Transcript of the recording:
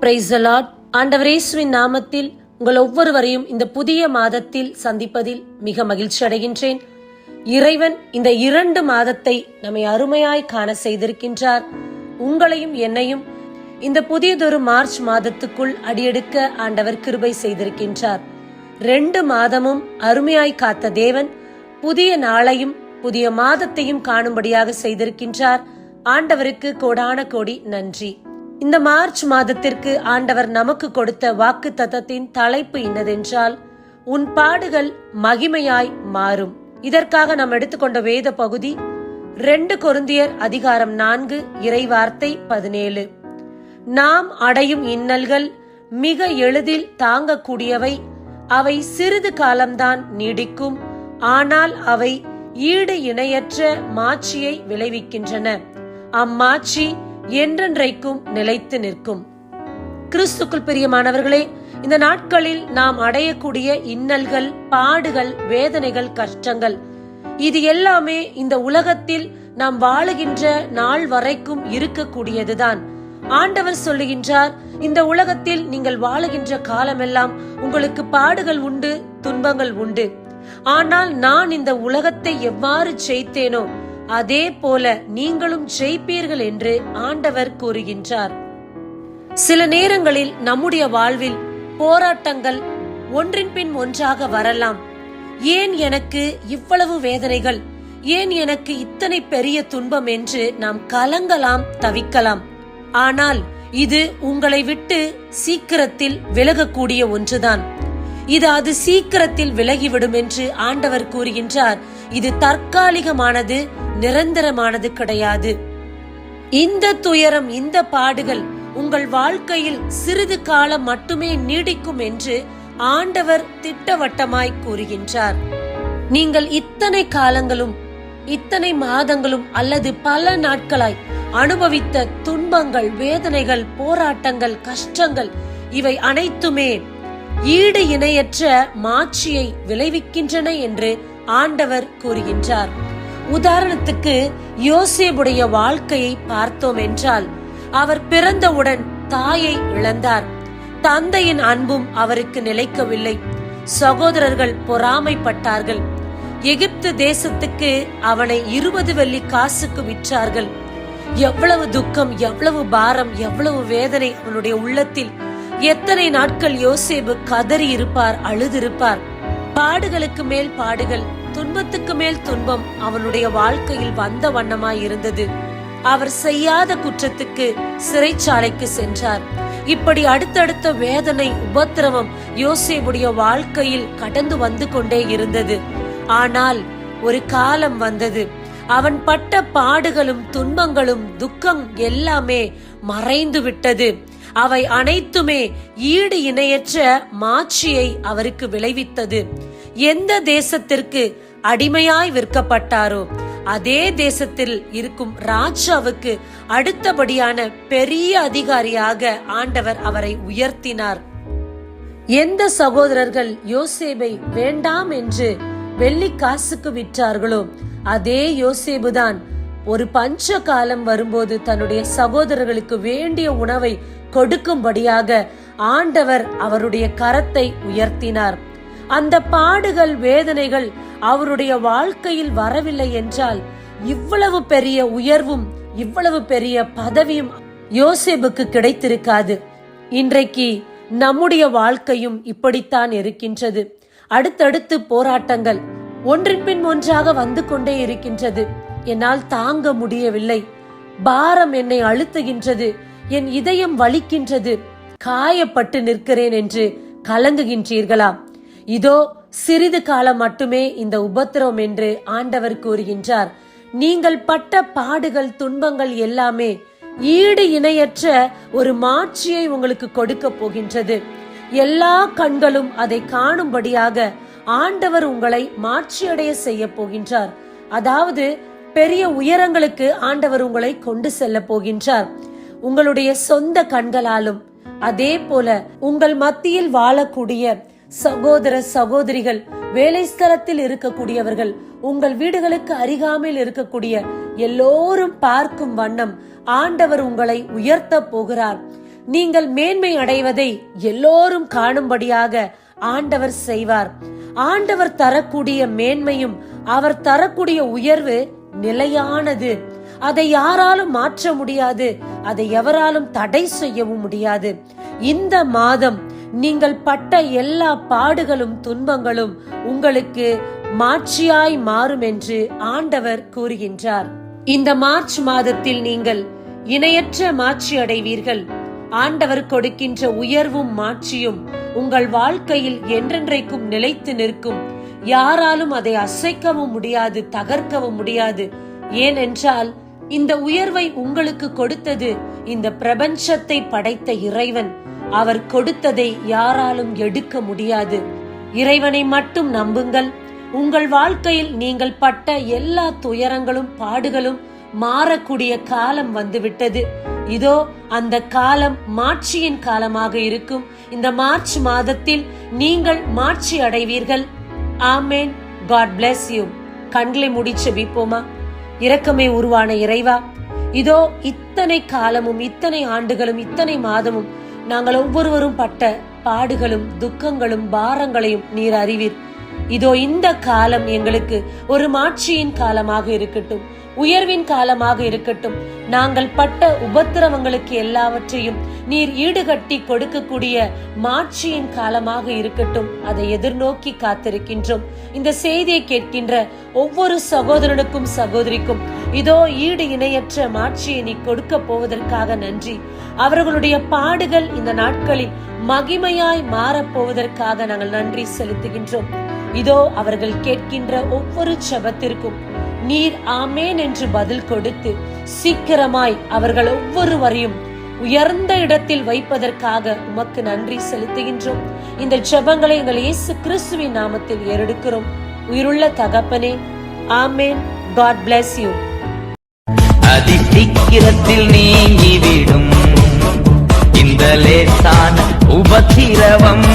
Praise the Lord. ஆண்டவர் இயேசுவின் நாமத்தில் உங்கள் ஒவ்வொருவரையும் இந்த புதிய மாதத்தில் சந்திப்பதில் மிக மகிழ்ச்சி அடைகின்றேன். இறைவன் இந்த 2 மாதத்தை நம்மை அருமையாய் காண செய்திருக்கின்றார். உங்களையும் என்னையும் இந்த புதியதொரு மார்ச் மாதத்துக்குள் அடியெடுக்க ஆண்டவர் கிருபை செய்திருக்கின்றார். 2 மாதமும் அருமையாய் காத்த தேவன் புதிய நாளையும் புதிய மாதத்தையும் காணும்படியாக செய்திருக்கின்றார். ஆண்டவருக்கு கோடான கோடி நன்றி. இந்த மார்ச் மாதத்திற்கு ஆண்டவர் நமக்கு கொடுத்த வாக்கு தத்தத்தின் தலைப்பு இன்னதென்றால், உன் பாடுகள் மகிமையாய் மாறும். இதற்காக நாம் எடுத்துக்கொண்ட வேத பகுதி 2 கொரிந்தியர் அதிகாரம் 4 இறைவார்த்தை 17. நாம் அடையும் இன்னல்கள் மிக எளிதில் தாங்கக்கூடியவை, அவை சிறிது காலம்தான் நீடிக்கும், ஆனால் அவை ஈடு இணையற்ற மாட்சியை விளைவிக்கின்றன. அம்மாட்சி என்றென்றைக்கும் நிலைத்து நிற்கும். கிறிஸ்துக்குள் பிரியமானவர்களே, இந்த நாட்களில் நாம் அடையக்கூடிய இன்னல்கள், பாடுகள், வேதனைகள், கஷ்டங்கள், இது எல்லாமே இந்த உலகத்தில் நாம் வாழுகின்ற நாள் வரைக்கும் இருக்கக்கூடியதுதான். ஆண்டவர் சொல்லுகின்றார், இந்த உலகத்தில் நீங்கள் வாழுகின்ற காலமெல்லாம் உங்களுக்கு பாடுகள் உண்டு, துன்பங்கள் உண்டு. ஆனால் நான் இந்த உலகத்தை எவ்வாறு ஜெயித்தேனோ அதே போல நீங்களும் ஜெயிப்பீர்கள் என்று ஆண்டவர் கூறுகின்றார். சில நேரங்களில் நம்முடைய வாழ்வில் போராட்டங்கள் ஒன்றின் பின் ஒன்றாக வரலாம். ஏன் எனக்கு இவ்வளவு வேதனைகள், ஏன் எனக்கு இத்தனை பெரிய துன்பம் என்று நாம் கலங்கலாம், தவிக்கலாம். ஆனால் இது உங்களை விட்டு சீக்கிரத்தில் விலகக்கூடிய ஒன்றுதான். அது சீக்கிரத்தில் விலகிவிடும் என்று ஆண்டவர் கூறுகின்றார். இது தற்காலிகமானது, நிரந்தரமானது கிடையாது. இந்த துயரம், இந்த பாடுகள் உங்கள் வாழ்க்கையில் சிறிது காலம் மட்டுமே நீடிக்கும் என்று ஆண்டவர் திட்டவட்டமாய் கூறுகின்றார். நீங்கள் இத்தனை காலங்களும், இத்தனை மாதங்களும் அல்லது பல நாட்களாய் அனுபவித்த துன்பங்கள், வேதனைகள், போராட்டங்கள், கஷ்டங்கள், இவை அனைத்துமே ஈடு இணையற்ற மாட்சியை விளைவிக்கின்றன என்று ஆண்டவர் கூறுகின்றார். உதாரணத்துக்கு யோசேப்புடைய வாழ்க்கையை பார்த்தோம் என்றால், அவர் பிறந்தவுடன் தாயை இழந்தார். தந்தையின் அன்பும் அவருக்கு நிலைக்கவில்லை. சகோதரர்கள் பொறாமைப்பட்டார்கள். எகிப்து தேசத்துக்கு அவனை 20 வெள்ளி காசுக்கு விற்றார்கள். எவ்வளவு துக்கம், எவ்வளவு பாரம், எவ்வளவு வேதனை அவனுடைய உள்ளத்தில். எத்தனை நாட்கள் யோசேப்பு கதறி இருப்பார், அழுதிருப்பார். பாடுகளுக்கு மேல் பாடுகள், துன்பத்துக்கு மேல் துன்பம் அவனுடைய வாழ்க்கையில் வந்த வண்ணமாய் இருந்தது. அவர் செய்யாத குற்றத்துக்கு சிறைச்சாலைக்கு சென்றார். இப்படி அடுத்தடுத்த வேதனை, உபத்திரவம் யோசேப்புடைய வாழ்க்கையில் கடந்து வந்து கொண்டே இருந்தது. ஆனால் ஒரு காலம் வந்தது, அவன் பட்ட பாடுகளும் துன்பங்களும் துக்கம் எல்லாமே மறைந்து விட்டது. அவை அனைத்துமே ஈடு இணையற்ற மாட்சியை அவருக்கு விளைவித்தது. எந்த தேசத்திற்கு அடிமையாய் விற்கப்பட்டாரோ அதே தேசத்தில் இருக்கும் ராஜாவுக்கு அடுத்தபடியான பெரிய அதிகாரியாக ஆண்டவர் அவரை உயர்த்தினார். எந்த சகோதரர்கள் யோசேப்பை வேண்டாம் என்று வெள்ளி காசுக்கு விற்றார்களோ அதே யோசேப்புதான் ஒரு பஞ்ச காலம் வரும்போது தன்னுடைய சகோதரர்களுக்கு வேண்டிய உணவை கொடுக்கும்படியாக ஆண்டவர் அவருடைய கரத்தை உயர்த்தினார். அந்த பாடுகள், வேதனைகள் அவருடைய வாழ்க்கையில் வரவில்லை என்றால் இவ்வளவு பெரிய உயர்வும், இவ்வளவு பெரிய பதவியும் யோசேப்புக்கு கிடைத்திருக்காது. இன்றைக்கு நம்முடைய வாழ்க்கையும் இப்படித்தான் இருக்கின்றது. அடுத்தடுத்து போராட்டங்கள் ஒன்றின் பின் ஒன்றாக வந்து கொண்டே இருக்கின்றது. என்னால் தாங்க முடியவில்லை, பாரம் என்னை அழுத்துகின்றது, என் இதயம் வலிக்கின்றது, காயப்பட்டு நிற்கிறேன் என்று கலங்குகின்றீர்களா? இதோ சிறிது காலம் மட்டுமே இந்த உபத்திரவம் என்று ஆண்டவர் கூறுகின்றார். நீங்கள் பட்ட பாடுகள், துன்பங்கள் எல்லாமே ஈடு இணையற்ற ஒரு மாட்சியை உங்களுக்கு கொடுக்க போகின்றது. எல்லா கண்களும் அதை காணும்படியாக ஆண்டவர் உங்களை மாட்சியடைய செய்ய போகின்றார். அதாவது பெரிய உயரங்களுக்கு ஆண்டவர் உங்களை கொண்டு செல்ல போகின்றார். உங்களுடைய சொந்த கண்களாலும், அதே போல உங்கள் மத்தியில் வாழக்கூடிய சகோதர சகோதரிகள், வேலை ஸ்தலத்தில் இருக்கக்கூடியவர்கள், உங்கள் வீடுகளுக்கு அருகாமையில் இருக்கக்கூடிய எல்லோரும் பார்க்கும் வண்ணம் ஆண்டவர் உங்களை உயர்த்த போகிறார். நீங்கள் மேன்மை அடைவதை எல்லோரும் காணும்படியாக ஆண்டவர் செய்வார். ஆண்டவர் தரக்கூடிய மேன்மையும் அவர் தரக்கூடிய உயர்வு நிலையானது. அதை யாராலும் மாற்ற முடியாது, அதை எவராலும் தடை செய்யவும் முடியாது. இந்த மாதம் நீங்கள் பட்ட எல்லா பாடுகளும் துன்பங்களும் உங்களுக்கு மாட்சியாய் மாறும் என்று ஆண்டவர் கூறுகின்றார். இந்த மார்ச் மாதத்தில் நீங்கள் இணையற்ற மாட்சி அடைவீர்கள். ஆண்டவர் கொடுக்கின்ற உயர்வும் மாட்சியும் உங்கள் வாழ்க்கையில் என்றென்றைக்கும் நிலைத்து நிற்கும். யாராலும் அதை அசைக்கவும் முடியாது, தகர்க்கவும் முடியாது. ஏனென்றால் இந்த உயர்வை உங்களுக்கு கொடுத்தது இந்த பிரபஞ்சத்தை படைத்த இறைவன். அவர் கொடுத்ததை யாராலும் எடுக்க முடியாது. இறைவனை மட்டும் நம்புங்கள். உங்கள் வாழ்க்கையில் நீங்கள் பட்ட எல்லா துயரங்களும் பாடுகளும் மாறக்கூடிய காலம் வந்துவிட்டது. இதோ அந்த காலம் மாட்சியின் காலமாக இருக்கும். இந்த மார்ச் மாதத்தில் நீங்கள் மாட்சி அடைவீர்கள். ஆமேன். God bless you. கண்களை மூடி ஜெபிப்போமா? இரக்கமே உருவான இறைவா, இதோ இத்தனை காலமும் இத்தனை ஆண்டுகளும் இத்தனை மாதமும் நாங்கள் ஒவ்வொருவரும் பட்ட பாடுகளும் துக்கங்களும் பாரங்களையும் நீர் அறிவீர். இதோ இந்த காலம் எங்களுக்கு ஒரு மாட்சியின் காலமாக இருக்கட்டும், உயர்வின் காலமாக இருக்கட்டும். நாங்கள் பட்ட உபத்திரவங்களுக்கு எல்லாவற்றையும் நீர் ஈடுகட்டி கொடுக்கக்கூடிய மாட்சியின் காலமாக இருக்கட்டும். அதை எதிர்நோக்கி காத்திருக்கின்றோம். இந்த செய்தியை கேட்கின்ற ஒவ்வொரு சகோதரனுக்கும் சகோதரிக்கும் இதோ ஈடு இணையற்ற மாட்சியை நீ கொடுக்க போவதற்காக நன்றி. அவர்களுடைய பாடுகள் இந்த நாட்களில் மகிமையாய் மாறப்போவதற்காக நாங்கள் நன்றி செலுத்துகின்றோம். இதோ அவர்கள் கேட்கின்ற ஒவ்வொரு ஜெபத்திற்கும் நீர் ஆமேன் என்று பதில் கொடுத்து சீக்கிரமாய் அவர்கள் ஒவ்வொருவரையும் உயர்ந்த இடத்தில் வைப்பதற்காக உமக்கு நன்றி செலுத்துகின்றோம். இந்த ஜெபங்களை எங்கள் இயேசு கிறிஸ்துவின் நாமத்தில் ஏறெடுக்கிறோம். உயிருள்ள தகப்பனே, ஆமேன். God bless you. அதிசீக்கிரத்தில் நீங்கிவிடும் இந்த லேசான உபத்திரவம்